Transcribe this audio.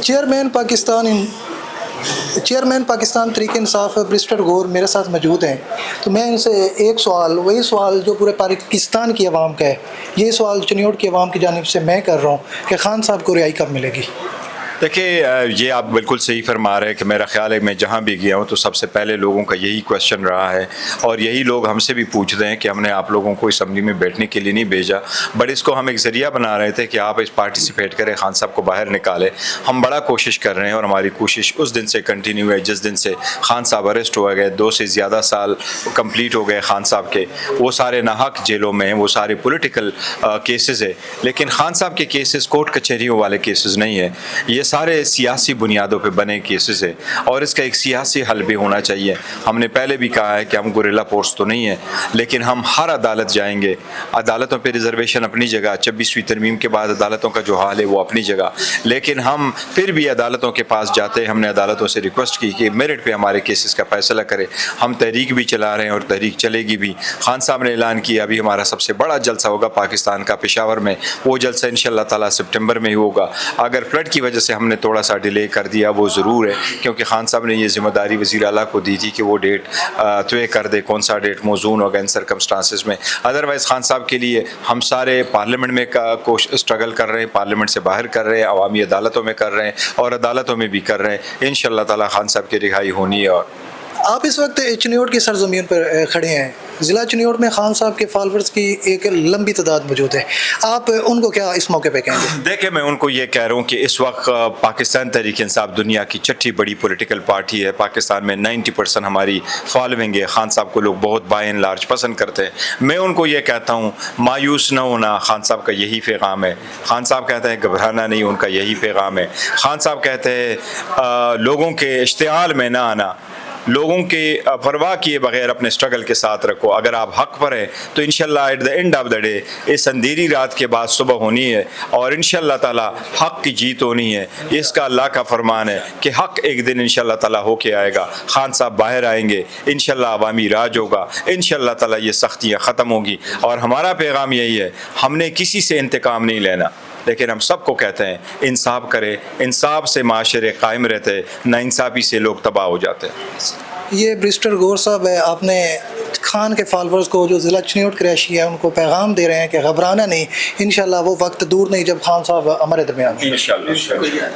Chairman Pakistan Tehreek Insaf برسٹر غور میرے ساتھ موجود ہیں، تو میں ان سے ایک سوال، وہی سوال جو پورے پاکستان کی عوام کا ہے، یہ سوال چنیوٹ کی عوام کی جانب سے میں کر رہا ہوں کہ خان صاحب کو رہائی کب ملے گی؟ دیکھیے، یہ آپ بالکل صحیح فرما رہے ہیں کہ میرا خیال ہے میں جہاں بھی گیا ہوں تو سب سے پہلے لوگوں کا یہی کویشچن رہا ہے، اور یہی لوگ ہم سے بھی پوچھ رہے ہیں کہ ہم نے آپ لوگوں کو اسمبلی میں بیٹھنے کے لیے نہیں بھیجا، بٹ اس کو ہم ایک ذریعہ بنا رہے تھے کہ آپ اس پارٹیسپیٹ کریں، خان صاحب کو باہر نکالیں۔ ہم بڑا کوشش کر رہے ہیں، اور ہماری کوشش اس دن سے کنٹینیو ہے جس دن سے خان صاحب اریسٹ ہو گئے۔ 2 سے زیادہ سال کمپلیٹ ہو گئے خان صاحب کے، وہ سارے ناحق جیلوں میں ہیں، وہ سارے پولیٹیکل کیسز ہیں، لیکن خان صاحب کے کیسز کورٹ کچہریوں والے کیسز نہیں ہیں، یہ سارے سیاسی بنیادوں پہ بنے کیسز ہے، اور اس کا ایک سیاسی حل بھی ہونا چاہیے۔ ہم نے پہلے بھی کہا ہے کہ ہم گوریلا فورس تو نہیں ہے، لیکن ہم ہر عدالت جائیں گے۔ عدالتوں پہ ریزرویشن اپنی جگہ، 26ویں ترمیم کے بعد عدالتوں کا جو حال ہے وہ اپنی جگہ، لیکن ہم پھر بھی عدالتوں کے پاس جاتے ہیں۔ ہم نے عدالتوں سے ریکویسٹ کی کہ میرٹ پہ ہمارے کیسز کا فیصلہ کرے۔ ہم تحریک بھی چلا رہے ہیں اور تحریک چلے گی بھی۔ خان صاحب نے اعلان کیا ابھی ہمارا سب سے بڑا جلسہ ہوگا پاکستان کا پشاور میں، وہ جلسہ انشاءاللہ تعالیٰ سپٹمبر میں ہی ہوگا۔ اگر فلڈ کی وجہ سے ہم نے تھوڑا سا ڈیلے کر دیا وہ ضرور ہے، کیونکہ خان صاحب نے یہ ذمہ داری وزیر اعلیٰ کو دی تھی کہ وہ ڈیٹ طے کر دے، کون سا ڈیٹ موزون ہوگا ان سرکمسٹانسز میں۔ ادروائز خان صاحب کے لیے ہم سارے پارلیمنٹ میں اسٹرگل کر رہے ہیں، پارلیمنٹ سے باہر کر رہے ہیں، عوامی عدالتوں میں کر رہے ہیں، اور عدالتوں میں بھی کر رہے ہیں۔ انشاءاللہ تعالیٰ خان صاحب کی رہائی ہونی ہے۔ اور آپ اس وقت چنیوٹ کی سرزمین پر کھڑے ہیں، ضلع چنیوٹ میں خان صاحب کے فالوورز کی ایک لمبی تعداد موجود ہے، آپ ان کو کیا اس موقع پہ کہیں گے؟ دیکھیں، میں ان کو یہ کہہ رہا ہوں کہ اس وقت پاکستان تحریک انصاف دنیا کی چھٹی بڑی پولیٹیکل پارٹی ہے۔ پاکستان میں 90% ہماری فالوئنگ ہے، خان صاحب کو لوگ بہت بائی اینڈ لارج پسند کرتے ہیں۔ میں ان کو یہ کہتا ہوں مایوس نہ ہونا، خان صاحب کا یہی پیغام ہے۔ خان صاحب کہتے ہیں گھبرانا نہیں، ان کا یہی پیغام ہے۔ خان صاحب کہتے ہیں لوگوں کے اشتعال میں نہ آنا، لوگوں کے پرواہ کیے بغیر اپنے اسٹرگل کے ساتھ رکھو۔ اگر آپ حق پر ہیں تو انشاءاللہ at the end of the day اس اندھیری رات کے بعد صبح ہونی ہے، اور انشاءاللہ تعالیٰ حق کی جیت ہونی ہے۔ اس کا اللہ کا فرمان ہے کہ حق ایک دن انشاءاللہ تعالیٰ ہو کے آئے گا۔ خان صاحب باہر آئیں گے، انشاءاللہ عوامی راج ہوگا، انشاءاللہ تعالیٰ یہ سختیاں ختم ہوگی۔ اور ہمارا پیغام یہی ہے، ہم نے کسی سے انتقام نہیں لینا، لیکن ہم سب کو کہتے ہیں انصاف کرے۔ انصاف سے معاشرے قائم رہتے، نا انصافی سے لوگ تباہ ہو جاتے ہیں۔ یہ برسٹر غور صاحب ہے، آپ نے خان کے فالوورز کو جو ضلع چنیوٹ کے رہائشی ہے ان کو پیغام دے رہے ہیں کہ گھبرانا نہیں، انشاءاللہ وہ وقت دور نہیں جب خان صاحب ہمارے درمیان ہیں۔ انشاءاللہ۔